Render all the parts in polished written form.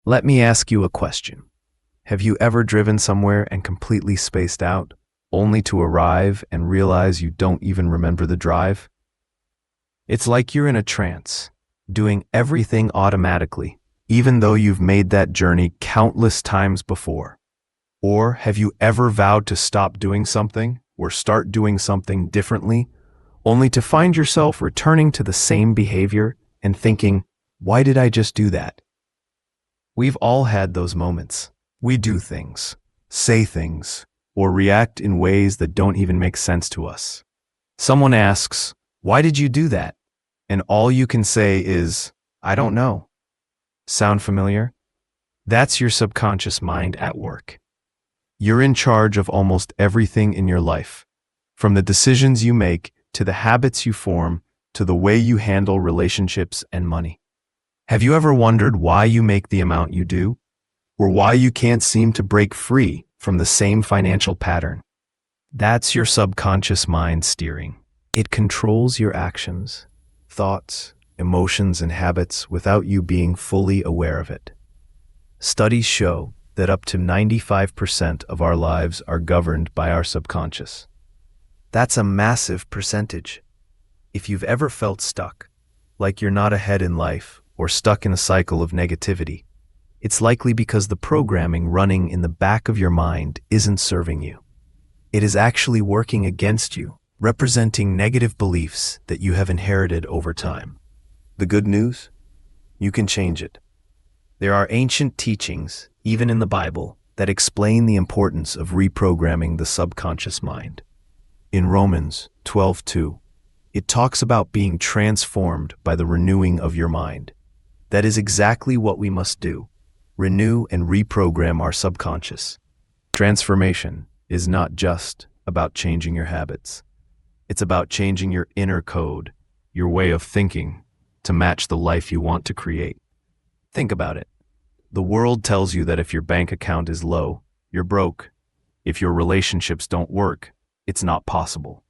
Let me ask you a question. Have you ever driven somewhere and completely spaced out, only to arrive and realize you don't even remember the drive? It's like you're in a trance, doing everything automatically, even though you've made that journey countless times before. Or have you ever vowed to stop doing something or start doing something differently, only to find yourself returning to the same behavior and thinking, why did I just do that? We've all had those moments. We do things, say things, or react in ways that don't even make sense to us. Someone asks, why did you do that? And all you can say is, I don't know. Sound familiar? That's your subconscious mind at work. You're in charge of almost everything in your life, from the decisions you make to the habits you form to the way you handle relationships and money. Have you ever wondered why you make the amount you do? Or why you can't seem to break free from the same financial pattern? That's your subconscious mind steering. It controls your actions, thoughts, emotions, and habits without you being fully aware of it. Studies show that up to 95% of our lives are governed by our subconscious. That's a massive percentage. If you've ever felt stuck, like you're not ahead in life, or stuck in a cycle of negativity, it's likely because the programming running in the back of your mind isn't serving you. It is actually working against you, representing negative beliefs that you have inherited over time. The good news? You can change it. There are ancient teachings, even in the Bible, that explain the importance of reprogramming the subconscious mind. In Romans 12:2, it talks about being transformed by the renewing of your mind. That is exactly what we must do. Renew and reprogram our subconscious. Transformation is not just about changing your habits. It's about changing your inner code, your way of thinking, to match the life you want to create. Think about it. The world tells you that if your bank account is low, you're broke. If your relationships don't work, it's not possible.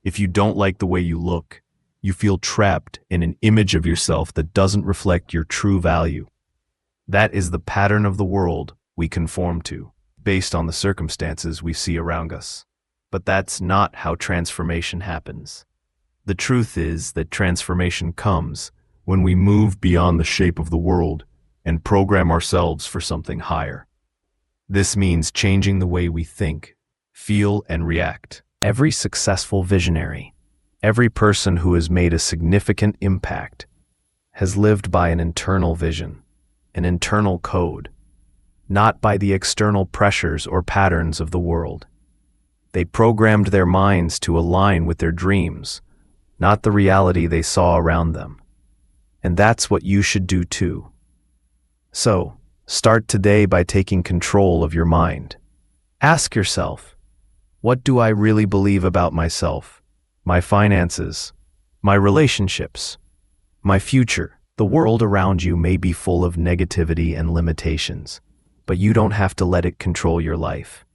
If you don't like the way you look, you feel trapped in an image of yourself that doesn't reflect your true value. That is the pattern of the world we conform to, based on the circumstances we see around us. But that's not how transformation happens. The truth is that transformation comes when we move beyond the shape of the world and program ourselves for something higher. This means changing the way we think, feel, and react. Every successful visionary, every person who has made a significant impact, has lived by an internal vision, an internal code, not by the external pressures or patterns of the world. They programmed their minds to align with their dreams, not the reality they saw around them. And that's what you should do too. So, start today by taking control of your mind. Ask yourself, what do I really believe about myself, my finances, my relationships, my future? The world around you may be full of negativity and limitations, but you don't have to let it control your life.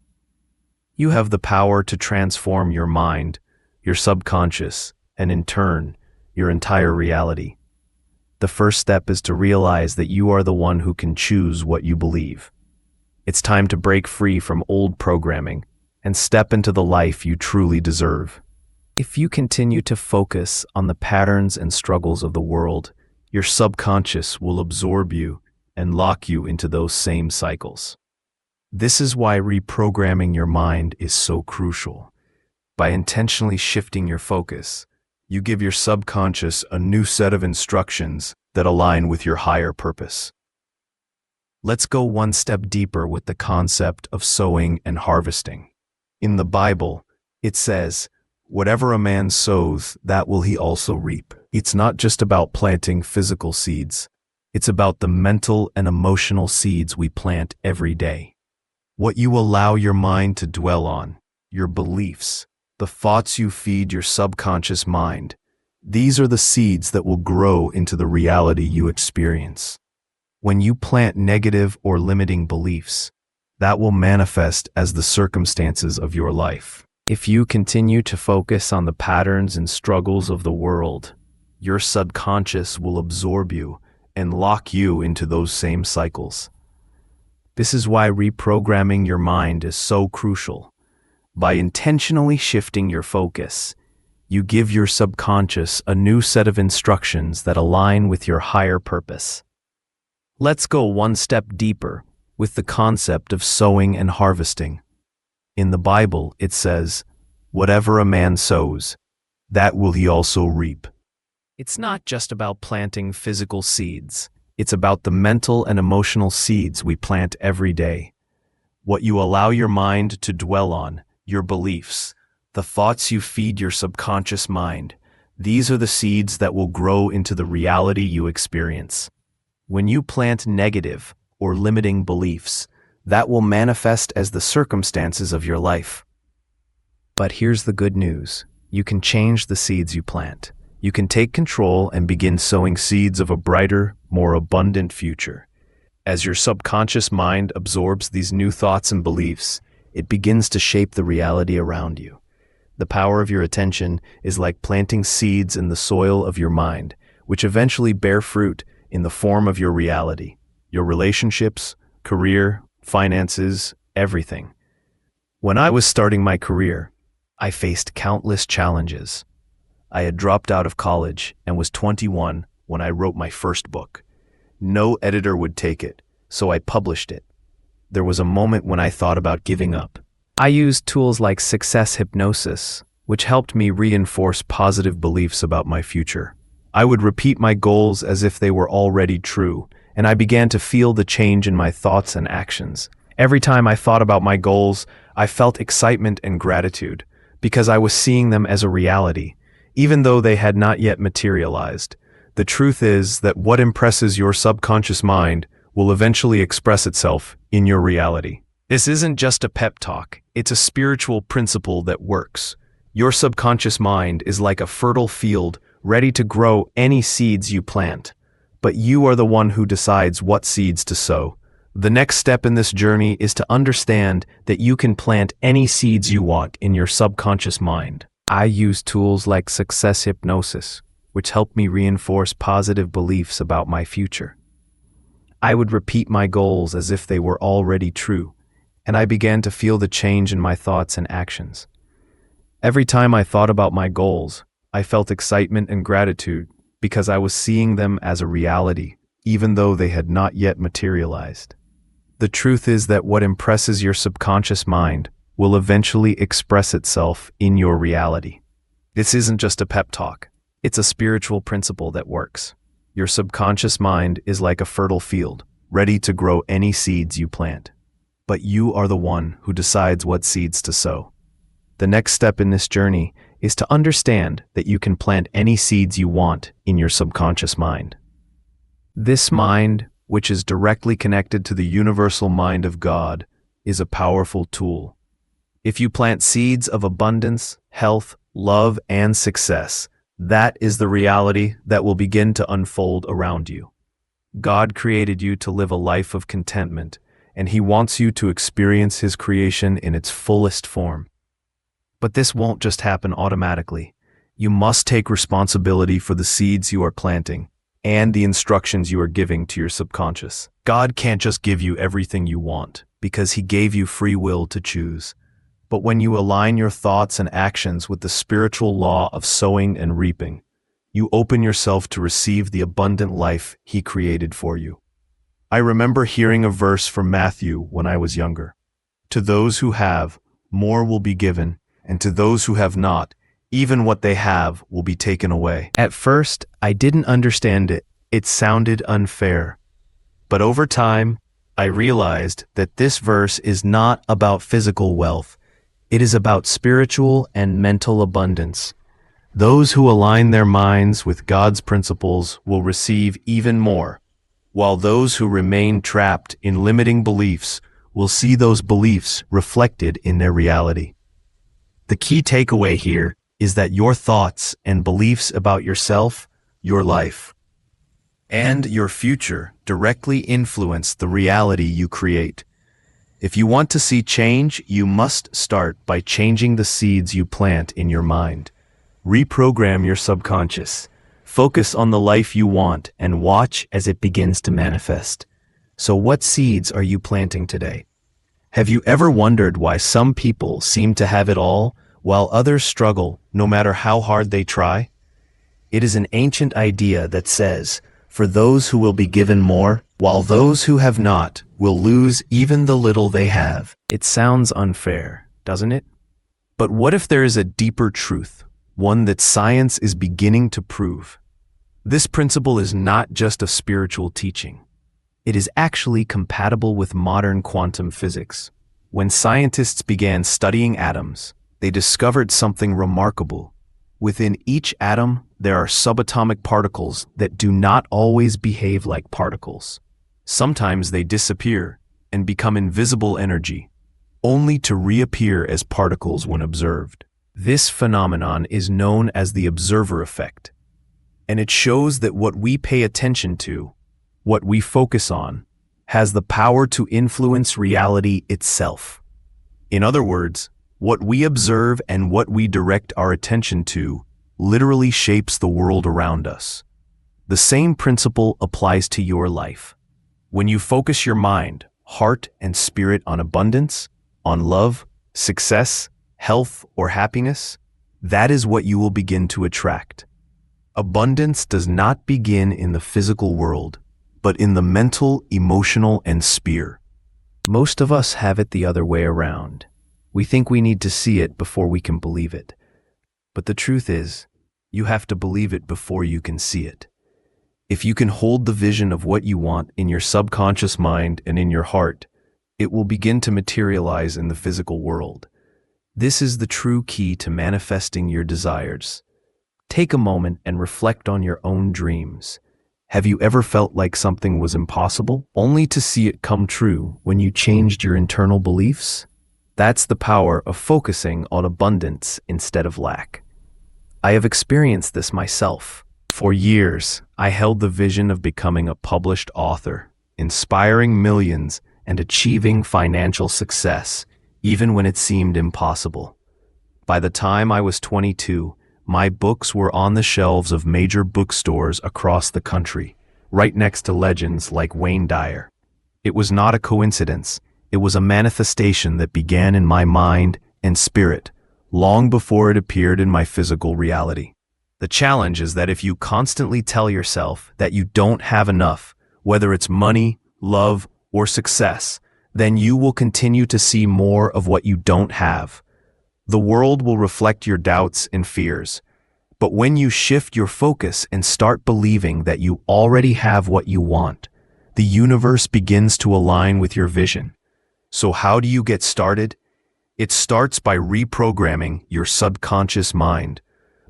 You have the power to transform your mind, your subconscious, and in turn, your entire reality. The first step is to realize that you are the one who can choose what you believe. It's time to break free from old programming and step into the life you truly deserve. If you continue to focus on the patterns and struggles of the world, your subconscious will absorb you and lock you into those same cycles. This is why reprogramming your mind is so crucial. By intentionally shifting your focus, you give your subconscious a new set of instructions that align with your higher purpose. Let's go one step deeper with the concept of sowing and harvesting. In the Bible, it says, "Whatever a man sows, that will he also reap." It's not just about planting physical seeds. It's about the mental and emotional seeds we plant every day. What you allow your mind to dwell on, your beliefs, the thoughts you feed your subconscious mind, these are the seeds that will grow into the reality you experience. When you plant negative or limiting beliefs, that will manifest as the circumstances of your life. If you continue to focus on the patterns and struggles of the world, your subconscious will absorb you and lock you into those same cycles. This is why reprogramming your mind is so crucial. By intentionally shifting your focus, you give your subconscious a new set of instructions that align with your higher purpose. Let's go one step deeper with the concept of sowing and harvesting. In the Bible, it says, "Whatever a man sows, that will he also reap." It's not just about planting physical seeds. It's about the mental and emotional seeds we plant every day. What you allow your mind to dwell on, your beliefs, the thoughts you feed your subconscious mind, these are the seeds that will grow into the reality you experience. When you plant negative or limiting beliefs, that will manifest as the circumstances of your life. But here's the good news. You can change the seeds you plant. You can take control and begin sowing seeds of a brighter, more abundant future. As your subconscious mind absorbs these new thoughts and beliefs, it begins to shape the reality around you. The power of your attention is like planting seeds in the soil of your mind, which eventually bear fruit in the form of your reality, your relationships, career, finances, everything. When I was starting my career, I faced countless challenges. I had dropped out of college and was 21 when I wrote my first book. No editor would take it, so I published it. There was a moment when I thought about giving up. I used tools like success hypnosis, which helped me reinforce positive beliefs about my future. I would repeat my goals as if they were already true, and I began to feel the change in my thoughts and actions. Every time I thought about my goals, I felt excitement and gratitude, because I was seeing them as a reality, even though they had not yet materialized. The truth is that what impresses your subconscious mind will eventually express itself in your reality. This isn't just a pep talk, it's a spiritual principle that works. Your subconscious mind is like a fertile field ready to grow any seeds you plant, but you are the one who decides what seeds to sow. The next step in this journey is to understand that you can plant any seeds you want in your subconscious mind. I use tools like success hypnosis, which helped me reinforce positive beliefs about my future. I would repeat my goals as if they were already true, and I began to feel the change in my thoughts and actions. Every time I thought about my goals, I felt excitement and gratitude because I was seeing them as a reality, even though they had not yet materialized. The truth is that what impresses your subconscious mind will eventually express itself in your reality. This isn't just a pep talk. It's a spiritual principle that works. Your subconscious mind is like a fertile field, ready to grow any seeds you plant. But you are the one who decides what seeds to sow. The next step in this journey is to understand that you can plant any seeds you want in your subconscious mind. This mind, which is directly connected to the universal mind of God, is a powerful tool. If you plant seeds of abundance, health, love, and success, that is the reality that will begin to unfold around you. God created you to live a life of contentment, and He wants you to experience His creation in its fullest form. But this won't just happen automatically. You must take responsibility for the seeds you are planting and the instructions you are giving to your subconscious. God can't just give you everything you want because He gave you free will to choose. But when you align your thoughts and actions with the spiritual law of sowing and reaping, you open yourself to receive the abundant life He created for you. I remember hearing a verse from Matthew when I was younger. To those who have, more will be given, and to those who have not, even what they have will be taken away. At first, I didn't understand it. It sounded unfair. But over time, I realized that this verse is not about physical wealth. It is about spiritual and mental abundance. Those who align their minds with God's principles will receive even more, while those who remain trapped in limiting beliefs will see those beliefs reflected in their reality. The key takeaway here is that your thoughts and beliefs about yourself, your life, and your future directly influence the reality you create. If you want to see change, you must start by changing the seeds you plant in your mind. Reprogram your subconscious. Focus on the life you want and watch as it begins to manifest. So what seeds are you planting today? Have you ever wondered why some people seem to have it all while others struggle no matter how hard they try? It is an ancient idea that says, for those who will be given more, while those who have not will lose even the little they have. It sounds unfair, doesn't it? But what if there is a deeper truth, one that science is beginning to prove? This principle is not just a spiritual teaching. It is actually compatible with modern quantum physics. When scientists began studying atoms, they discovered something remarkable. Within each atom, there are subatomic particles that do not always behave like particles. Sometimes they disappear and become invisible energy, only to reappear as particles when observed. This phenomenon is known as the observer effect, and it shows that what we pay attention to, what we focus on, has the power to influence reality itself. In other words, what we observe and what we direct our attention to literally shapes the world around us. The same principle applies to your life. When you focus your mind, heart, and spirit on abundance, on love, success, health, or happiness, that is what you will begin to attract. Abundance does not begin in the physical world, but in the mental, emotional, and sphere. Most of us have it the other way around. We think we need to see it before we can believe it. But the truth is, you have to believe it before you can see it. If you can hold the vision of what you want in your subconscious mind and in your heart, it will begin to materialize in the physical world. This is the true key to manifesting your desires. Take a moment and reflect on your own dreams. Have you ever felt like something was impossible, only to see it come true when you changed your internal beliefs? That's the power of focusing on abundance instead of lack. I have experienced this myself. For years, I held the vision of becoming a published author, inspiring millions and achieving financial success, even when it seemed impossible. By the time I was 22, my books were on the shelves of major bookstores across the country, right next to legends like Wayne Dyer. It was not a coincidence. It was a manifestation that began in my mind and spirit, long before it appeared in my physical reality. The challenge is that if you constantly tell yourself that you don't have enough, whether it's money, love, or success, then you will continue to see more of what you don't have. The world will reflect your doubts and fears. But when you shift your focus and start believing that you already have what you want, the universe begins to align with your vision. So how do you get started? It starts by reprogramming your subconscious mind.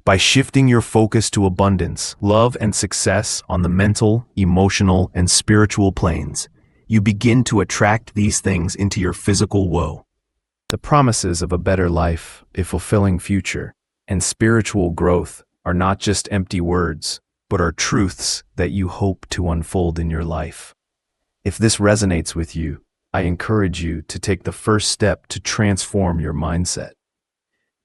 By shifting your focus to abundance, love, and success on the mental, emotional, and spiritual planes, you begin to attract these things into your physical world. The promises of a better life, a fulfilling future, and spiritual growth are not just empty words, but are truths that you hope to unfold in your life. If this resonates with you, I encourage you to take the first step to transform your mindset.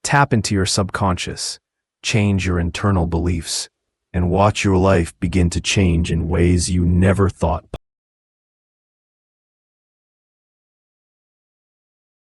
Tap into your subconscious, change your internal beliefs, and watch your life begin to change in ways you never thought possible.